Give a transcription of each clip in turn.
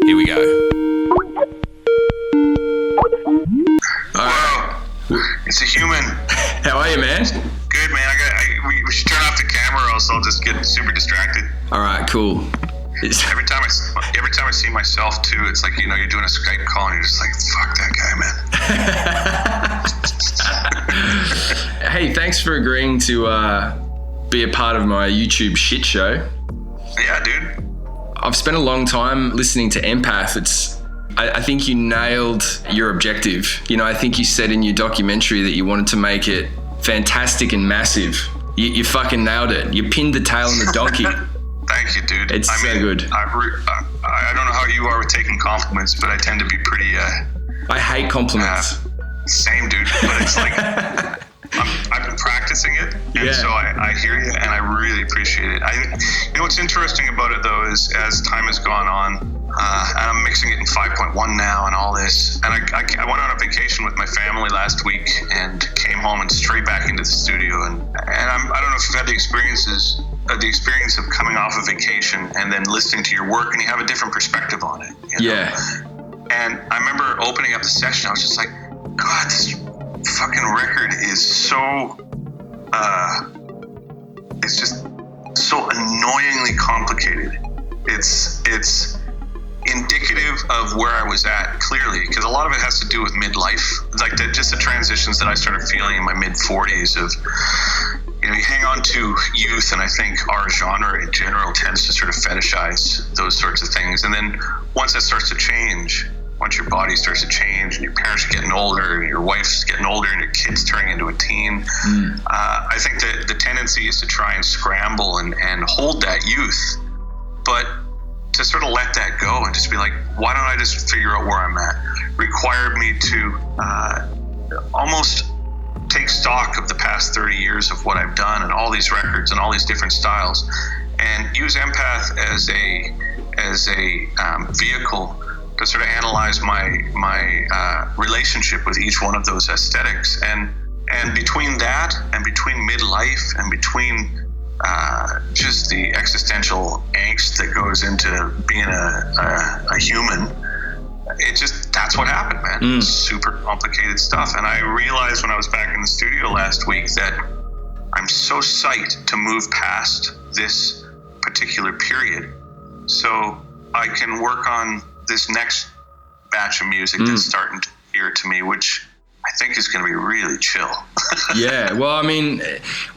Here we go. All right. It's a human. How are you, man? Good, man. We should turn off the camera, or else I'll just get super distracted. All right, cool. Every time I see myself too, it's like, you know, you're doing a Skype call and you're just like, fuck that guy, man. Hey, thanks for agreeing to be a part of my YouTube shit show. Yeah, dude. I've spent a long time listening to Empath. I think you nailed your objective. You know, I think you said in your documentary that you wanted to make it fantastic and massive. You fucking nailed it. You pinned the tail on the donkey. Thank you, dude. It's so good. I don't know how you are with taking compliments, but I tend to be pretty... I hate compliments. Same, dude. But it's like... I've been practicing it, and so I hear you, and I really appreciate it. You know what's interesting about it, though, is as time has gone on, and I'm mixing it in 5.1 now and all this, and I went on a vacation with my family last week and came home and straight back into the studio, and I don't know if you've had the experience of coming off a vacation and then listening to your work, and you have a different perspective on it. You know? And I remember opening up the session, I was just like, God, this fucking record is so it's just so annoyingly complicated. It's indicative of where I was at, clearly, because a lot of it has to do with midlife, like just the transitions that I started feeling in my mid-40s of, you know, you hang on to youth, and I think our genre in general tends to sort of fetishize those sorts of things, and then once that starts to change, once your body starts to change and your parents are getting older and your wife's getting older and your kid's turning into a teen, I think that the tendency is to try and scramble and hold that youth, but to sort of let that go and just be like, why don't I just figure out where I'm at, required me to almost take stock of the past 30 years of what I've done and all these records and all these different styles, and use Empath as a vehicle to sort of analyze my relationship with each one of those aesthetics, and between that and between midlife and between just the existential angst that goes into being a human, that's what happened, man. Super complicated stuff. And I realized when I was back in the studio last week that I'm so psyched to move past this particular period so I can work on this next batch of music that's starting to appear to me, which I think is going to be really chill. Yeah, well, I mean,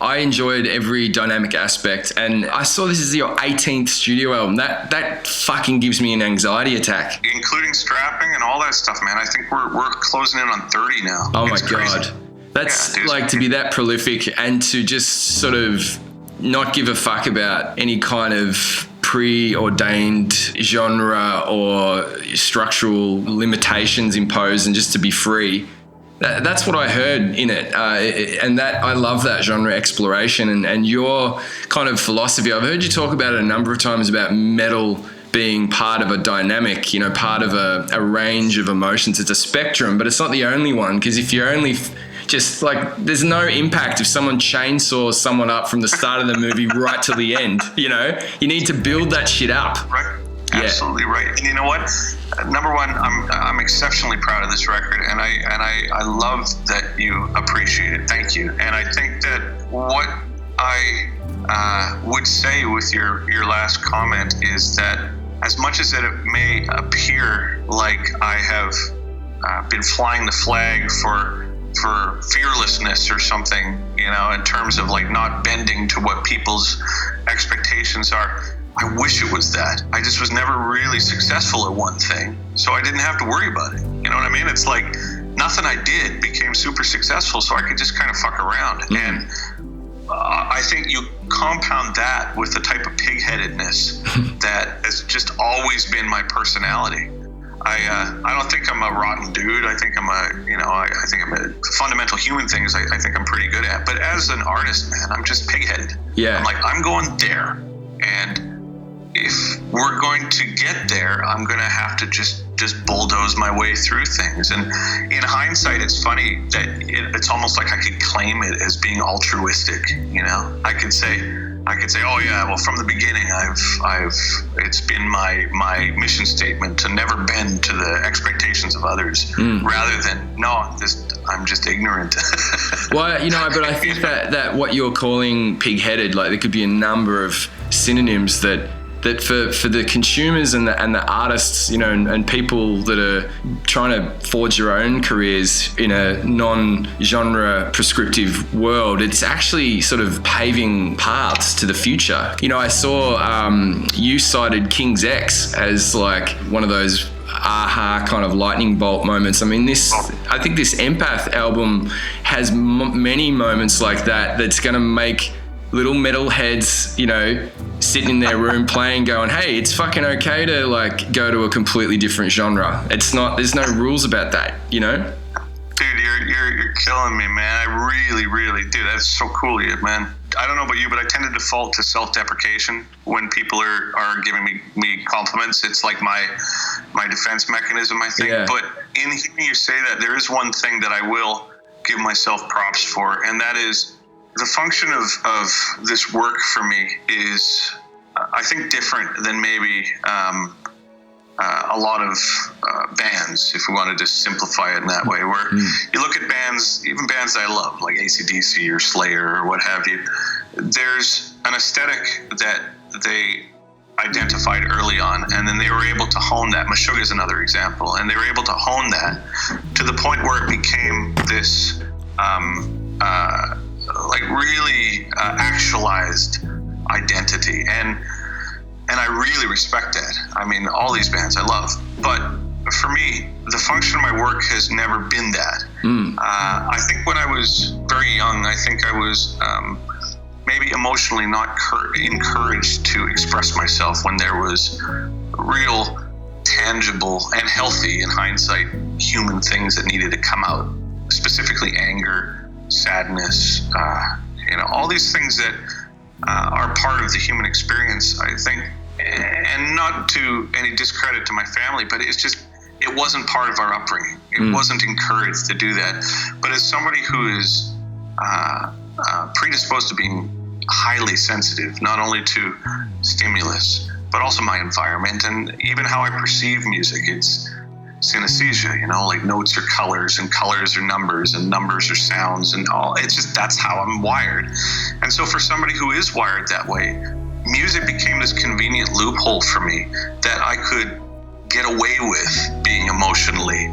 I enjoyed every dynamic aspect, and I saw this is your 18th studio album. That fucking gives me an anxiety attack. Including strapping and all that stuff, man. I think we're closing in on 30 now. Oh it's my crazy. God. That's like to be that prolific and to just sort of not give a fuck about any kind of preordained genre or structural limitations imposed, and just to be free. That's what I heard in it, and that I love that genre exploration and your kind of philosophy. I've heard you talk about it a number of times about metal being part of a dynamic, you know, part of a range of emotions. It's a spectrum, but it's not the only one, because if you're only just like, there's no impact if someone chainsaws someone up from the start of the movie right to the end. You know, you need to build that shit up. Right. Absolutely right. And you know what? Number one, I'm exceptionally proud of this record, and I love that you appreciate it. Thank you. And I think that what I would say with your last comment is that as much as it may appear like I have been flying the flag for fearlessness or something, you know, in terms of like not bending to what people's expectations are, I wish it was that. I just was never really successful at one thing, so I didn't have to worry about it. You know what I mean? It's like nothing I did became super successful, so I could just kind of fuck around. And I think you compound that with the type of pig-headedness that has just always been my personality. I don't think I'm a rotten dude. I think I think I'm a fundamental human things I think I'm pretty good at. But as an artist, man, I'm just pig-headed. Yeah. I'm like, I'm going there. And if we're going to get there, I'm going to have to just bulldoze my way through things. And in hindsight, it's funny that it's almost like I could claim it as being altruistic. You know, I could say, I could say, oh yeah, well, from the beginning, it's been my mission statement to never bend to the expectations of others, rather than, no, I'm just ignorant. Well, but I think that what you're calling pig-headed, like there could be a number of synonyms that for the consumers and the artists, and people that are trying to forge their own careers in a non-genre prescriptive world, it's actually sort of paving paths to the future. I saw you cited King's X as like one of those aha kind of lightning bolt moments. I mean, I think this Empath album has many moments like that that's going to make little metalheads, sitting in their room playing, going, hey, it's fucking okay to like go to a completely different genre. It's not, there's no rules about that, Dude, you're killing me, man. I really, really do. That's so cool of you, man. I don't know about you, but I tend to default to self-deprecation when people are giving me compliments. It's like my defense mechanism, I think. Yeah. But in hearing you say that, there is one thing that I will give myself props for, and that is the function of this work for me is, I think, different than maybe a lot of bands, if we wanted to simplify it in that way, where you look at bands, even bands I love, like AC/DC or Slayer or what have you, there's an aesthetic that they identified early on, and then they were able to hone that. Meshuggah is another example, and they were able to hone that to the point where it became this like really actualized identity, and I really respect that. I mean, all these bands I love, but for me, the function of my work has never been that. I think when I was very young, I think I was maybe emotionally not encouraged to express myself when there was real, tangible, and healthy, in hindsight, human things that needed to come out, specifically anger, sadness, all these things that are part of the human experience, I think, and not to any discredit to my family, but it's just, it wasn't part of our upbringing. It wasn't encouraged to do that. But as somebody who is predisposed to being highly sensitive, not only to stimulus, but also my environment and even how I perceive music, it's synesthesia, like notes are colors and colors are numbers and numbers are sounds and all. It's just, that's how I'm wired. And so for somebody who is wired that way, music became this convenient loophole for me that I could get away with being emotionally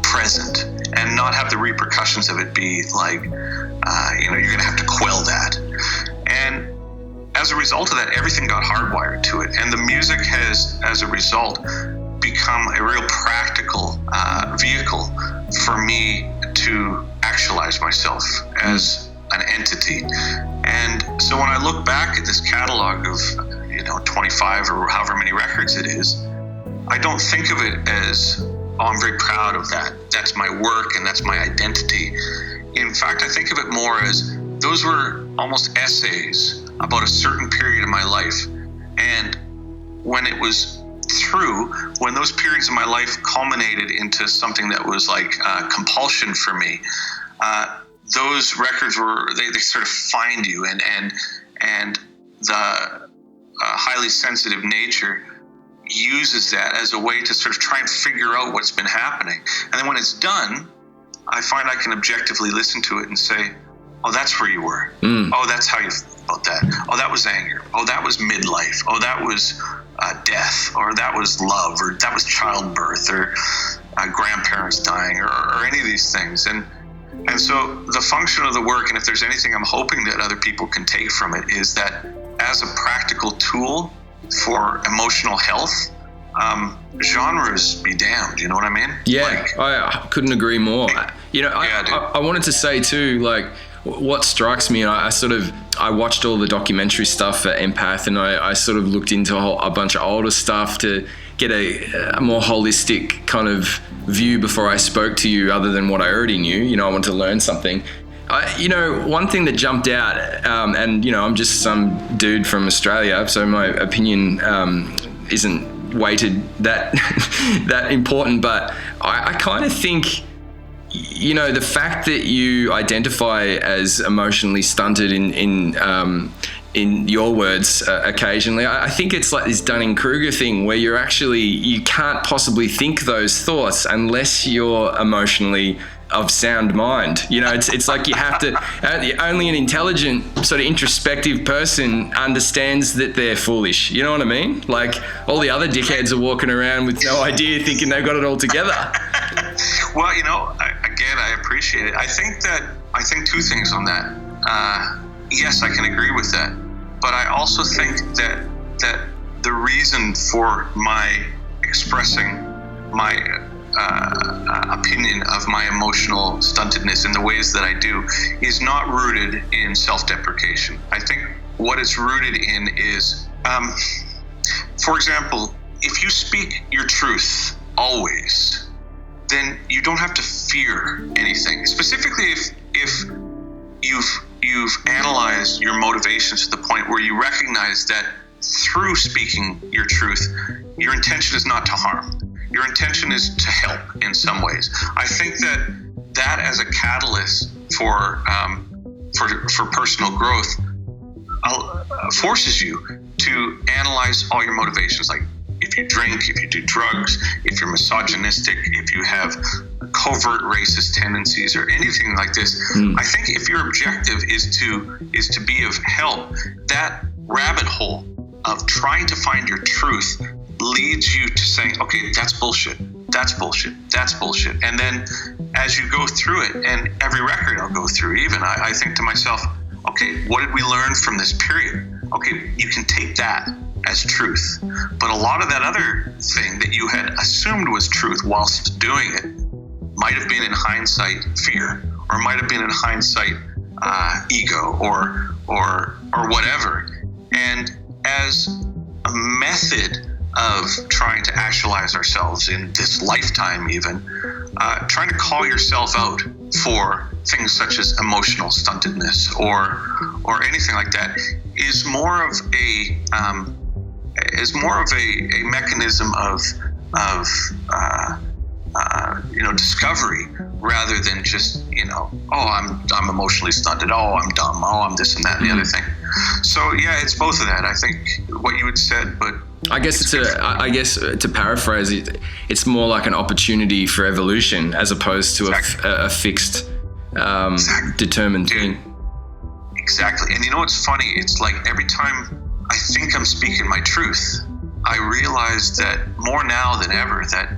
present and not have the repercussions of it be like, you're going to have to quell that. And as a result of that, everything got hardwired to it. And the music has, as a result, become a real practical vehicle for me to actualize myself as an entity. And so when I look back at this catalog of 25 or however many records it is, I don't think of it as, oh, I'm very proud of that, that's my work and that's my identity. In fact, I think of it more as those were almost essays about a certain period of my life. And when it was through, when those periods of my life culminated into something that was like compulsion for me, those records were, they sort of find you, and the highly sensitive nature uses that as a way to sort of try and figure out what's been happening. And then when it's done, I find I can objectively listen to it and say, oh, that's where you were. Oh, that's how you felt about that. Oh, that was anger. Oh, that was midlife. Oh, that was death, or that was love, or that was childbirth, or grandparents dying, or any of these things. And so the function of the work, and if there's anything I'm hoping that other people can take from it, is that as a practical tool for emotional health, genres be damned, you know what I mean? Yeah, I couldn't agree more. I wanted to say too, like, what strikes me, and I watched all the documentary stuff for Empath, and I sort of looked into a bunch of older stuff to get a more holistic kind of view before I spoke to you, other than what I already knew. I wanted to learn something. One thing that jumped out, and I'm just some dude from Australia, so my opinion isn't weighted that important, but I kind of think, the fact that you identify as emotionally stunted in in your words, occasionally. I think it's like this Dunning-Kruger thing where you can't possibly think those thoughts unless you're emotionally of sound mind. You know, it's like you have to, only an intelligent sort of introspective person understands that they're foolish. You know what I mean? Like all the other dickheads are walking around with no idea thinking they've got it all together. Well, you know, I appreciate it. I think two things on that. Yes, I can agree with that. But I also think that the reason for my expressing my opinion of my emotional stuntedness in the ways that I do is not rooted in self-deprecation. I think what it's rooted in is, for example, if you speak your truth always, then you don't have to fear anything. Specifically, if you've analyzed your motivations to the point where you recognize that through speaking your truth, your intention is not to harm. Your intention is to help in some ways. I think that as a catalyst for personal growth forces you to analyze all your motivations. Like if you drink, if you do drugs, if you're misogynistic, if you have covert racist tendencies or anything like this. I think if your objective is to be of help, that rabbit hole of trying to find your truth leads you to saying, okay, that's bullshit, that's bullshit, that's bullshit. And then as you go through it, and every record I'll go through even, I think to myself, okay, what did we learn from this period? Okay, you can take that as truth. But a lot of that other thing that you had assumed was truth whilst doing it might have been in hindsight fear, or might have been in hindsight ego, or whatever. And as a method of trying to actualize ourselves in this lifetime even, trying to call yourself out for things such as emotional stuntedness or anything like that is more of a mechanism of discovery, rather than just, I'm emotionally stunted, I'm dumb, I'm this and that and the other thing. So yeah, it's both of that. I think what you had said, but I guess to paraphrase it, it's more like an opportunity for evolution as opposed to a fixed, determined thing. Exactly. And you know what's funny? It's like every time I think I'm speaking my truth, I realize that more now than ever that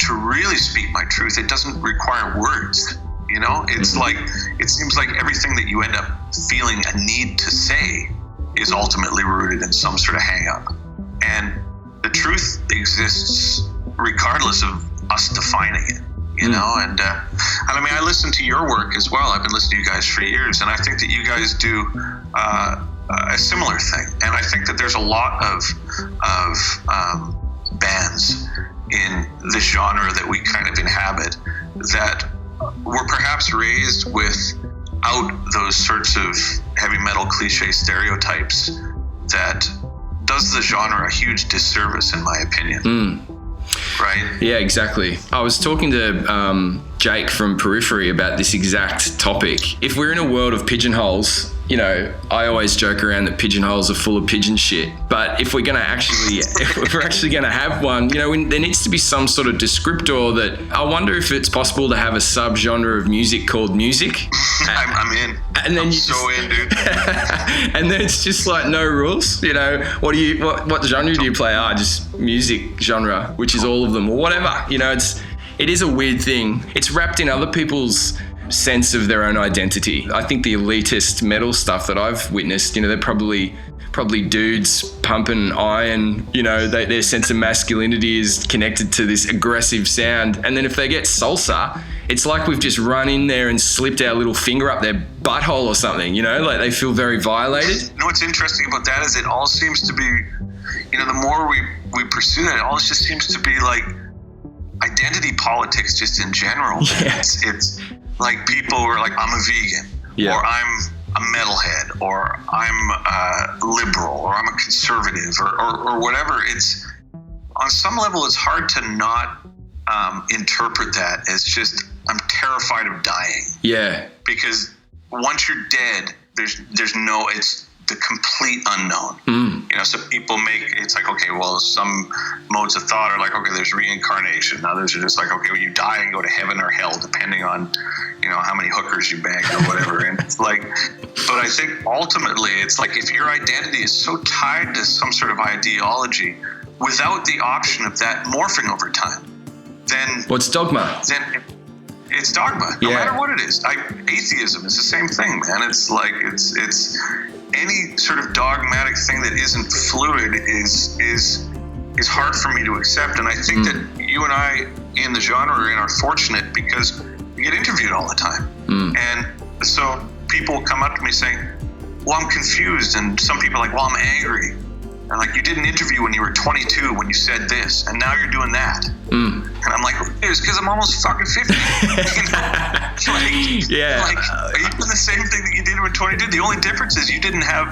to really speak my truth, it doesn't require words. It's like, it seems like everything that you end up feeling a need to say is ultimately rooted in some sort of hang up. And the truth exists regardless of us defining it, and I mean, I listen to your work as well. I've been listening to you guys for years, and I think that you guys do a similar thing. And I think that there's a lot of bands in this genre that we kind of inhabit that were perhaps raised without those sorts of heavy metal cliche stereotypes that does the genre a huge disservice, in my opinion. Right? Yeah, exactly. I was talking to Jake from Periphery about this exact topic. If we're in a world of pigeonholes, I always joke around that pigeonholes are full of pigeon shit. But if we're going to if we're actually going to have one, there needs to be some sort of descriptor that I wonder if it's possible to have a subgenre of music called music. I'm in. And then I'm so in, dude. And then it's just like no rules. What genre do you play? Just music genre, which is all of them or whatever. It is a weird thing. It's wrapped in other people's sense of their own identity. I think the elitist metal stuff that I've witnessed, they're probably dudes pumping iron, their sense of masculinity is connected to this aggressive sound. And then if they get salsa, it's like we've just run in there and slipped our little finger up their butthole or something, like they feel very violated. What's interesting about that is it all seems to be, the more we pursue that, it all just seems to be like identity politics just in general. Yeah. It's like people who are like, I'm a vegan, or I'm a metalhead, or I'm liberal, or I'm a conservative, or whatever. It's on some level, it's hard to not interpret that as just, I'm terrified of dying. Yeah. Because once you're dead, the complete unknown. You know, so people it's like, okay, well, some modes of thought are like, okay, there's reincarnation. Others are just like, okay, well, you die and go to heaven or hell, depending on, you know, how many hookers you banged or whatever. And it's like, but I think ultimately it's like, if your identity is so tied to some sort of ideology without the option of that morphing over time, then what's dogma? Then it's dogma, no matter what it is. Atheism is the same thing, man. It's like it's any sort of dogmatic thing that isn't fluid is hard for me to accept. And I think that you and I in the genre are fortunate because we get interviewed all the time, and so people will come up to me saying, "Well, I'm confused," and some people are like, "Well, I'm angry." And like, you did an interview when you were 22 when you said this, and now you're doing that. And I'm like, it's because I'm almost fucking 50. You know? Are you doing the same thing that you did when 22? The only difference is you didn't have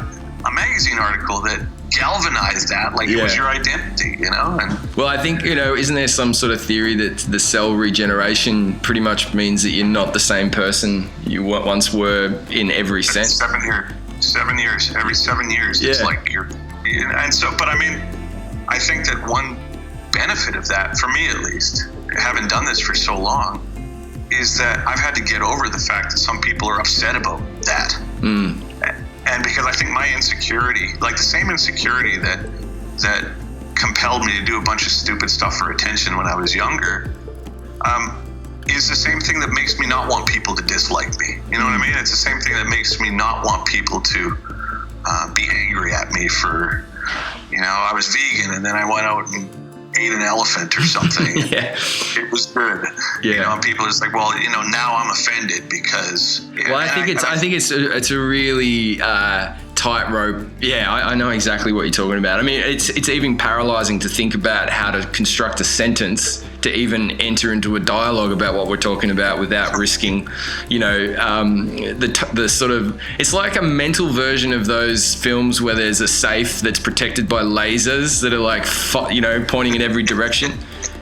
a magazine article that galvanized that like it was your identity, you know? And well, I think, you know, isn't there some sort of theory that the cell regeneration pretty much means that you're not the same person you once were in every sense? 7 years. Every 7 years, it's like you're... And so, but I mean, I think that one benefit of that, for me at least, having done this for so long, is that I've had to get over the fact that some people are upset about that. And because I think my insecurity, like the same insecurity that compelled me to do a bunch of stupid stuff for attention when I was younger, is the same thing that makes me not want people to dislike me. You know what I mean? It's the same thing that makes me not want people to be angry at me for, you know, I was vegan and then I went out and ate an elephant or something. It was good. You know, and people are just like, well, you know, now I'm offended because. Well, I think it's a really tightrope. Yeah, I know exactly what you're talking about. I mean, it's even paralyzing to think about how to construct a sentence to even enter into a dialogue about what we're talking about without risking, you know, the sort of, it's like a mental version of those films where there's a safe that's protected by lasers that are like, you know, pointing in every direction.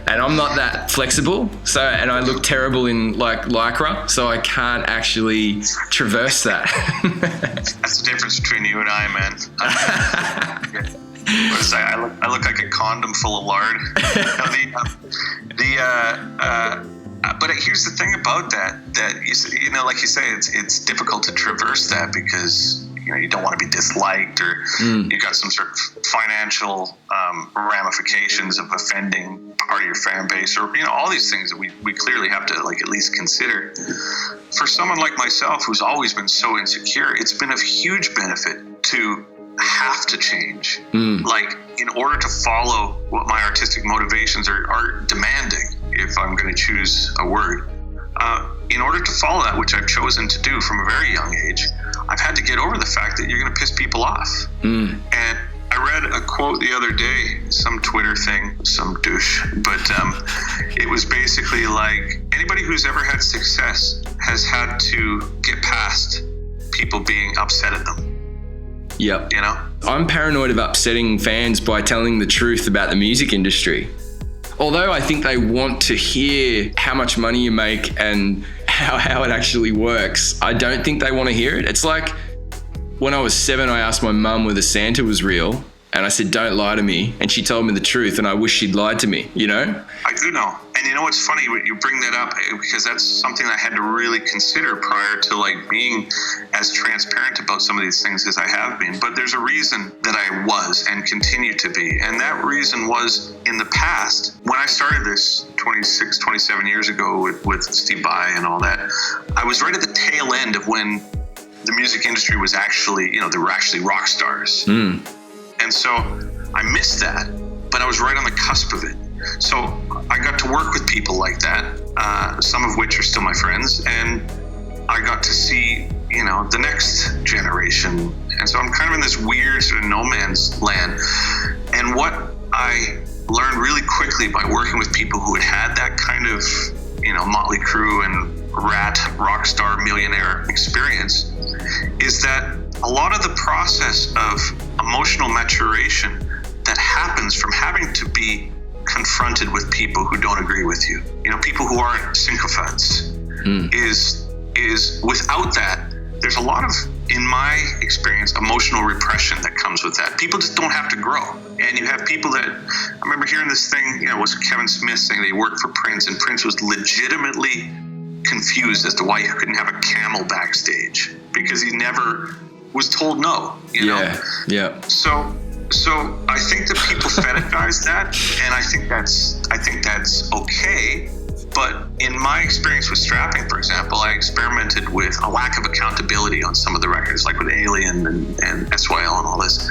And I'm not that flexible, so, and I look terrible in like Lycra, so I can't actually traverse that. That's the difference between you and I, man. I look like a condom full of lard. But here's the thing about that you know, like you say, it's difficult to traverse that because, you know, you don't want to be disliked, or you got some sort of financial ramifications of offending part of your fan base, or, you know, all these things that we clearly have to like at least consider. For someone like myself who's always been so insecure, it's been of huge benefit to have to change, like in order to follow what my artistic motivations are demanding, if I'm going to choose a word. In order to follow that, which I've chosen to do from a very young age, I've had to get over the fact that you're going to piss people off. And I read a quote the other day, some Twitter thing, some douche, but it was basically like, anybody who's ever had success has had to get past people being upset at them. Yep. You know? I'm paranoid of upsetting fans by telling the truth about the music industry. Although I think they want to hear how much money you make and how it actually works, I don't think they want to hear it. It's like when I was 7, I asked my mum whether Santa was real, and I said, don't lie to me. And she told me the truth, and I wish she'd lied to me, you know? I do know. And you know what's funny? You bring that up because that's something I had to really consider prior to like being as transparent about some of these things as I have been. But there's a reason that I was and continue to be. And that reason was in the past, when I started this 26, 27 years ago with Steve Vai and all that, I was right at the tail end of when the music industry was actually, you know, there were actually rock stars. And so I missed that, but I was right on the cusp of it. So I got to work with people like that, some of which are still my friends, and I got to see, you know, the next generation. And so I'm kind of in this weird sort of no man's land. And what I learned really quickly by working with people who had that kind of, you know, Motley Crue and rat rock star millionaire experience is that a lot of the process of emotional maturation that happens from having to be confronted with people who don't agree with you, you know, people who aren't sycophants, is without that, there's a lot of in my experience, emotional repression that comes with that. People just don't have to grow. And you have people that, I remember hearing this thing, you know, was Kevin Smith saying they worked for Prince, and Prince was legitimately confused as to why he couldn't have a camel backstage, because he never was told no, you know? Yeah. So I think that people fetishize that, and I think that's okay. But in my experience with strapping, for example, I experimented with a lack of accountability on some of the records, like with Alien and SYL and all this.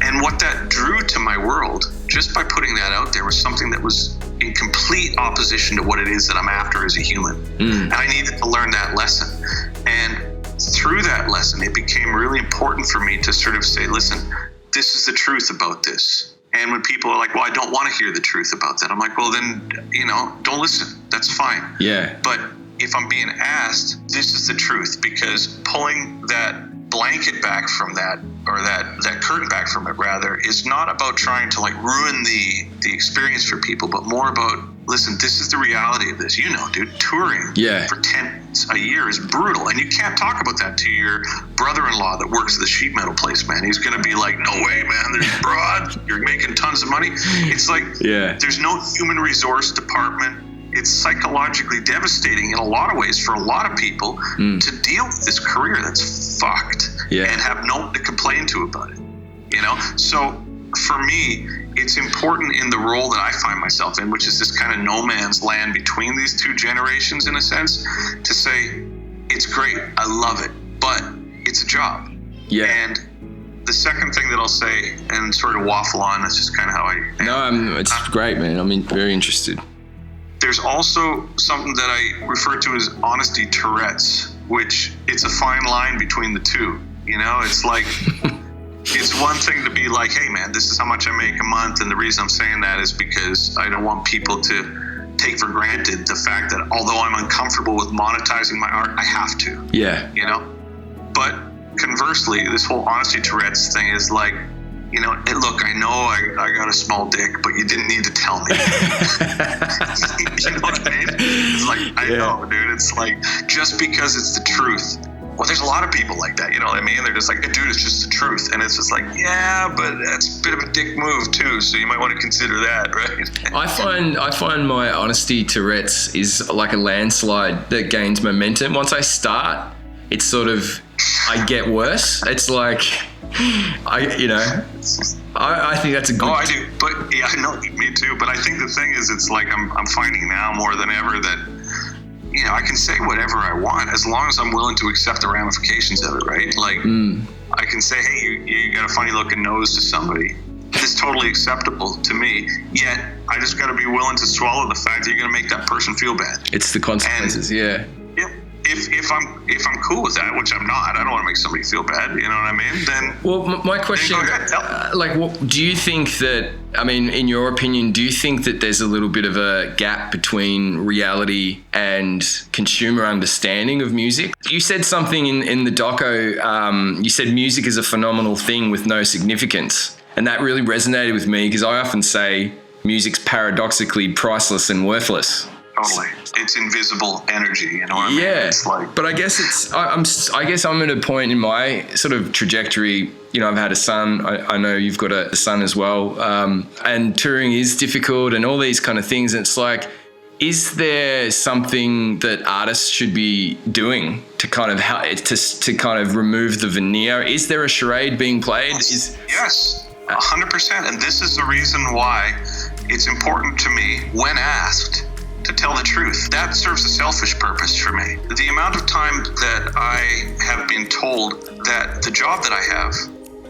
And what that drew to my world, just by putting that out there, was something that was in complete opposition to what it is that I'm after as a human. And I needed to learn that lesson. And through that lesson, it became really important for me to sort of say, listen, this is the truth about this. And when people are like, well, I don't want to hear the truth about that, I'm like, well, then, you know, don't listen. That's fine. Yeah. But if I'm being asked, this is the truth, because pulling that blanket back from that, or that curtain back from it, rather, is not about trying to like ruin the experience for people, but more about, listen, this is the reality of this. You know, dude, touring for 10 months a year is brutal. And you can't talk about that to your brother-in-law that works at the sheet metal place, man. He's going to be like, no way, man, there's broad, you're making tons of money. It's like, there's no human resource department. It's psychologically devastating in a lot of ways for a lot of people to deal with this career that's fucked and have no one to complain to about it, you know? So for me, it's important in the role that I find myself in, which is this kind of no man's land between these two generations, in a sense, to say, it's great, I love it, but it's a job. Yeah. And the second thing that I'll say, and sort of waffle on, that's just kind of how I am. No, it's great, man. I'm very interested. There's also something that I refer to as honesty Tourette's, which it's a fine line between the two. You know, it's like, it's one thing to be like, hey man, this is how much I make a month. And the reason I'm saying that is because I don't want people to take for granted the fact that although I'm uncomfortable with monetizing my art, I have to. Yeah. You know, but conversely, this whole honesty Tourette's thing is like, you know, hey, look, I know I got a small dick, but you didn't need to tell me. You know what I mean? It's like, I know, dude. It's like, just because it's the truth. Well, there's a lot of people like that, you know what I mean? They're just like, dude, it's just the truth. And it's just like, yeah, but that's a bit of a dick move too, so you might want to consider that, right? I find my honesty Tourette's is like a landslide that gains momentum. Once I start, it's sort of, I get worse. It's like, I think that's a good... Oh, I do. But yeah, I know, me too. But I think the thing is, it's like I'm finding now more than ever that, you know, I can say whatever I want as long as I'm willing to accept the ramifications of it, right? Like, I can say, hey, you got a funny looking nose to somebody. It's totally acceptable to me. Yet, I just got to be willing to swallow the fact that you're going to make that person feel bad. It's the consequences, Yeah. If I'm cool with that, which I'm not, I don't want to make somebody feel bad. You know what I mean? Then well, my question, do you think that? I mean, in your opinion, do you think that there's a little bit of a gap between reality and consumer understanding of music? You said something in the doco. You said music is a phenomenal thing with no significance, and that really resonated with me because I often say music's paradoxically priceless and worthless. Totally. It's invisible energy, you know what I mean? Yeah, it's like, but I guess I guess I'm at a point in my sort of trajectory, you know, I've had a son, I know you've got a son as well, and touring is difficult and all these kind of things, and it's like, is there something that artists should be doing to kind of help, to kind of remove the veneer? Is there a charade being played? Yes, 100%, and this is the reason why it's important to me, when asked, to tell the truth. That serves a selfish purpose for me. The amount of time that I have been told that the job that I have,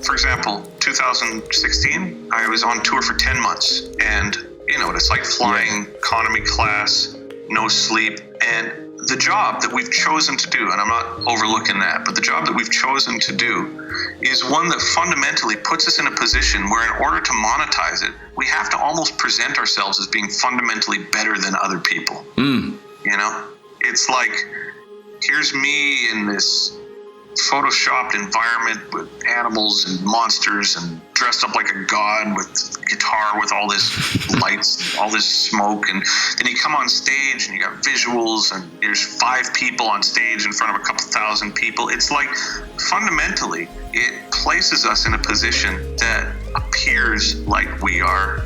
for example, 2016, I was on tour for 10 months, and you know, it's like flying economy class, no sleep, and the job that we've chosen to do, and I'm not overlooking that, but the job that we've chosen to do is one that fundamentally puts us in a position where in order to monetize it, we have to almost present ourselves as being fundamentally better than other people. You know? It's like, here's me in this photoshopped environment with animals and monsters and dressed up like a god with guitar with all this lights, all this smoke. And then you come on stage and you got visuals and there's 5 people on stage in front of a couple thousand people. It's like fundamentally it places us in a position that appears like we are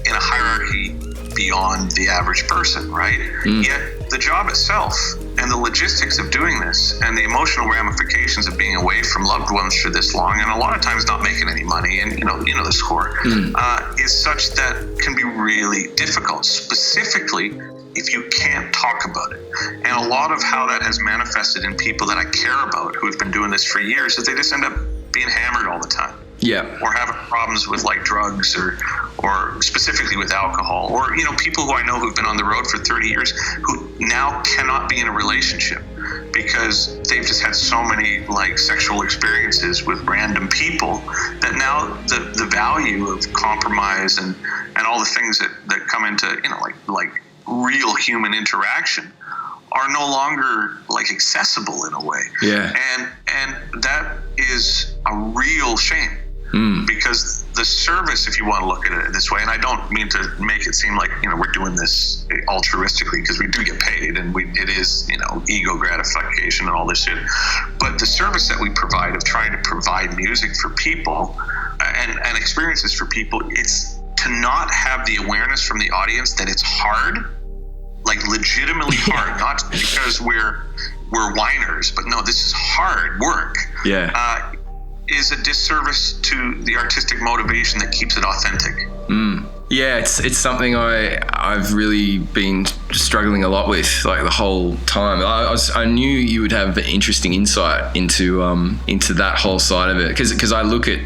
in a hierarchy beyond the average person, right? Yet the job itself and the logistics of doing this and the emotional ramifications of being away from loved ones for this long and a lot of times not making any money, and you know the score, is such that can be really difficult, specifically if you can't talk about it. And a lot of how that has manifested in people that I care about who've been doing this for years is they just end up being hammered all the time. Yeah. Or having problems with like drugs or specifically with alcohol, or, you know, people who I know who've been on the road for 30 years who now cannot be in a relationship because they've just had so many like sexual experiences with random people that now the value of compromise and all the things that come into, you know, like real human interaction are no longer like accessible in a way. Yeah. And that is a real shame. Because the service, if you want to look at it this way, and I don't mean to make it seem like, you know, we're doing this altruistically, because we do get paid and it is, you know, ego gratification and all this shit. But the service that we provide of trying to provide music for people and experiences for people, it's to not have the awareness from the audience that it's hard, like legitimately hard, not because we're whiners, but no, this is hard work. Yeah. Is a disservice to the artistic motivation that keeps it authentic. Yeah, it's something I've really been struggling a lot with, like the whole time. I knew you would have interesting insight into that whole side of it, because I look at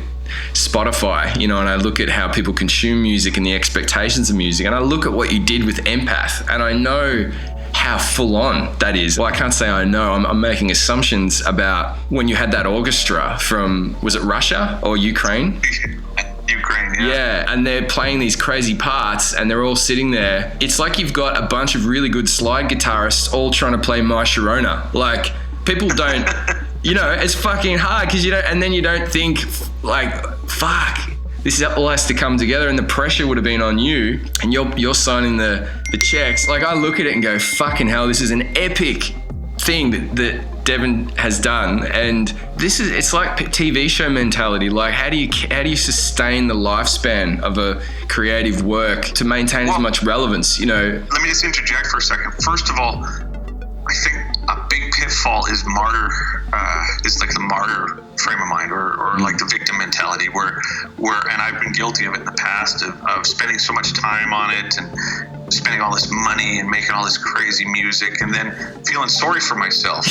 Spotify, you know, and I look at how people consume music and the expectations of music, and I look at what you did with Empath, and I know how full on that is. Well, I can't say I know. I'm making assumptions about when you had that orchestra from, was it Russia or Ukraine? Ukraine, yeah. Yeah, and they're playing these crazy parts and they're all sitting there. It's like you've got a bunch of really good slide guitarists all trying to play My Sharona. Like, people don't, you know, it's fucking hard because you don't, and then you don't think like, fuck, this all has to come together, and the pressure would have been on you, and you're signing the checks. Like, I look at it and go, fucking hell, this is an epic thing that Devin has done, and it's like TV show mentality. Like, how do you sustain the lifespan of a creative work to maintain as much relevance? You know. Let me just interject for a second. First of all, I think a big pitfall is like the martyr frame of mind, or like the victim mentality, where and I've been guilty of it in the past of spending so much time on it and spending all this money and making all this crazy music, and then feeling sorry for myself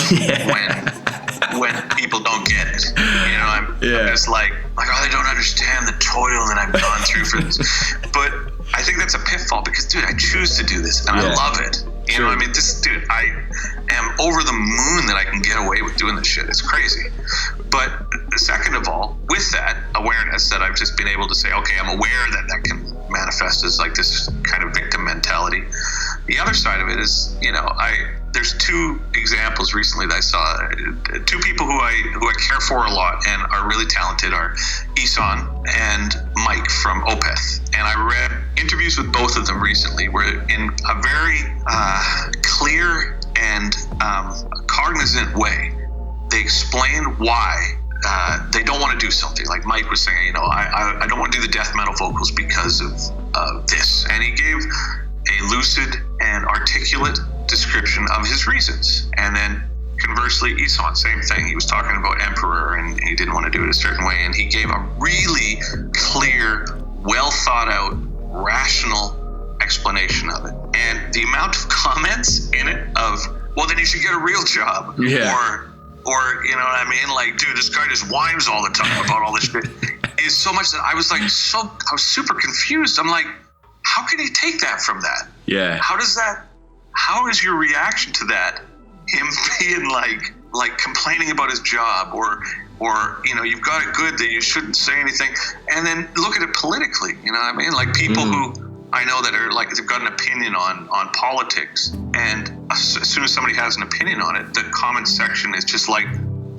when people don't get it. You know, I'm just like, oh, they don't understand the toil that I've gone through for this. But I think that's a pitfall because, dude, I choose to do this and I love it. You know what I mean? I am over the moon that I can get away with doing this shit. It's crazy. But second of all, with that awareness that I've just been able to say, okay, I'm aware that can manifest as like this kind of victim mentality. The other side of it is, you know, there's 2 examples recently that I saw. 2 people who I care for a lot and are really talented are Isan and Mike from Opeth. And I read interviews with both of them recently where in a very clear and cognizant of they explain why they don't want to do something. Like Mike was saying, you know, I don't want to do the death metal vocals because of this. And he gave a lucid and articulate description of his reasons. And then conversely, Isan, same thing. He was talking about Emperor and he didn't want to do it a certain way. And he gave a really clear, well thought out, rational explanation of it. And the amount of comments in it of, well, then you should get a real job. Yeah. Or, you know what I mean? Like, dude, this guy just whines all the time about all this shit. Is so much that I was super confused. I'm like, how can he take that from that? Yeah. How is your reaction to that? Him being like complaining about his job or, you know, you've got it good that you shouldn't say anything. And then look at it politically, you know what I mean? Like people who I know that are like, they've got an opinion on politics. And as soon as somebody has an opinion on it, the comment section is just like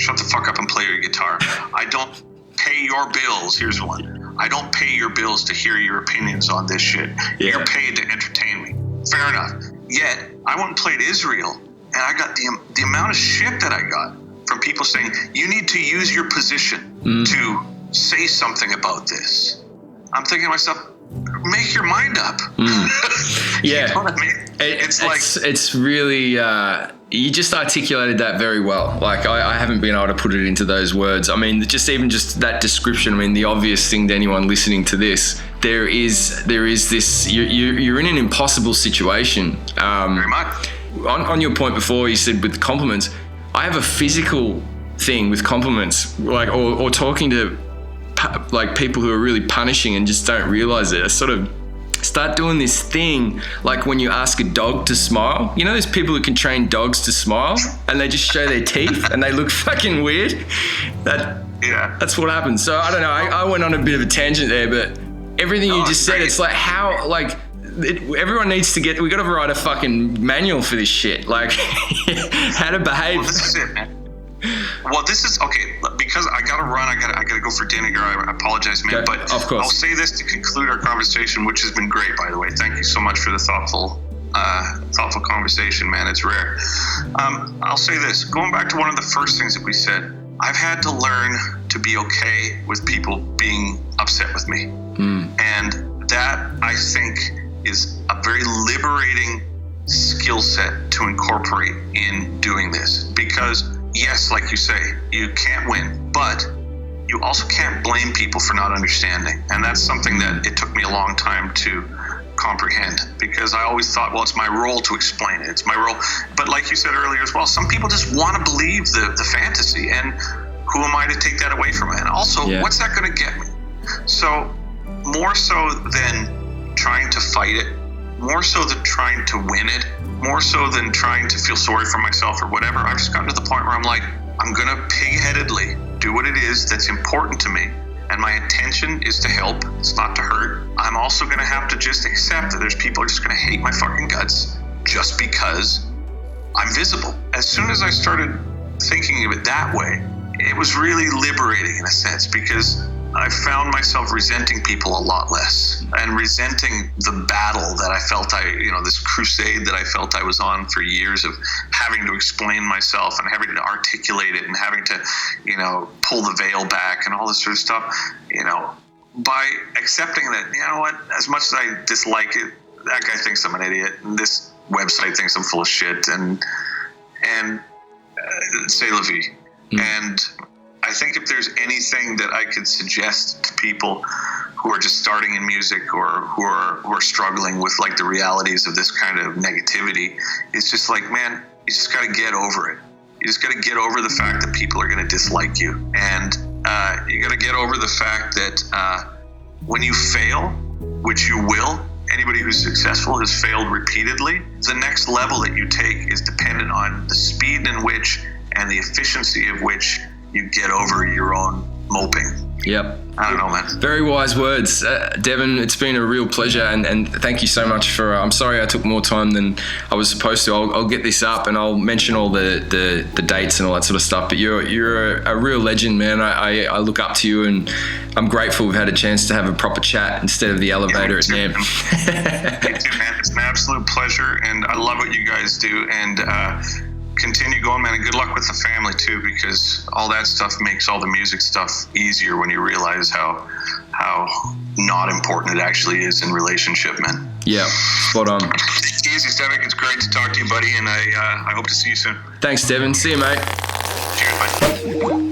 shut the fuck up and play your guitar. I don't pay your bills. Here's one. I don't pay your bills to hear your opinions on this shit. Yeah. You're paid to entertain me. Fair enough. Yet, I went and played Israel, and I got the amount of shit that I got from people saying, you need to use your position to say something about this. I'm thinking to myself, make your mind up. Yeah. You know what I mean? It's really, you just articulated that very well. Like, I haven't been able to put it into those words. I mean, just that description, I mean, the obvious thing to anyone listening to this, there is this, you're in an impossible situation. Very much. On your point before, you said with compliments, I have a physical thing with compliments, like, or talking to like people who are really punishing and just don't realize it. I sort of start doing this thing, like when you ask a dog to smile. You know, there's people who can train dogs to smile and they just show their teeth and they look fucking weird. That's what happens. So I don't know. I went on a bit of a tangent there, but everything you just said, it's like how, like, everyone needs to we got to write a fucking manual for this shit. Like how to behave. Well, this is it, man. Well, this is okay because I gotta run. I gotta go for dinner here. I apologize, man. But of course, I'll say this to conclude our conversation, which has been great, by the way. Thank you so much for the thoughtful conversation, man. It's rare. I'll say this. Going back to one of the first things that we said, I've had to learn to be okay with people being upset with me, and that I think is a very liberating skill set to incorporate in doing this because. Yes, like you say, you can't win, but you also can't blame people for not understanding. And that's something that it took me a long time to comprehend because I always thought, well, it's my role to explain it. It's my role. But like you said earlier as well, some people just want to believe the fantasy. And who am I to take that away from it? And also, what's that going to get me? So more so than trying to fight it, more so than trying to win it, more so than trying to feel sorry for myself or whatever, I've just gotten to the point where I'm like, I'm going to pig-headedly do what it is that's important to me. And my intention is to help. It's not to hurt. I'm also going to have to just accept that there's people who are just going to hate my fucking guts just because I'm visible. As soon as I started thinking of it that way, it was really liberating in a sense because I found myself resenting people a lot less and resenting the battle that I felt this crusade that I felt I was on for years of having to explain myself and having to articulate it and having to, pull the veil back and all this sort of stuff, by accepting that, you know what, as much as I dislike it, that guy thinks I'm an idiot and this website thinks I'm full of shit and c'est la vie. And I think if there's anything that I could suggest to people who are just starting in music or who are struggling with like the realities of this kind of negativity, it's just like, man, you just got to get over it. You just got to get over the fact that people are going to dislike you. And you got to get over the fact that when you fail, which you will, anybody who's successful has failed repeatedly, the next level that you take is dependent on the speed in which and the efficiency of which you get over your own moping. Yep. I don't know, man. Very wise words. Devin, it's been a real pleasure and thank you so much for, I'm sorry I took more time than I was supposed to. I'll get this up and I'll mention all the dates and all that sort of stuff, but you're a real legend, man. I look up to you and I'm grateful we've had a chance to have a proper chat instead of the elevator at NAMM. Me too, man. It's an absolute pleasure and I love what you guys do and continue going, man, and good luck with the family too, because all that stuff makes all the music stuff easier when you realize how not important it actually is in relationship, man. Yeah, spot on. It's easy, Stevic. It's great to talk to you, buddy, and I hope to see you soon. Thanks, Devin. See you, mate. Cheers, mate.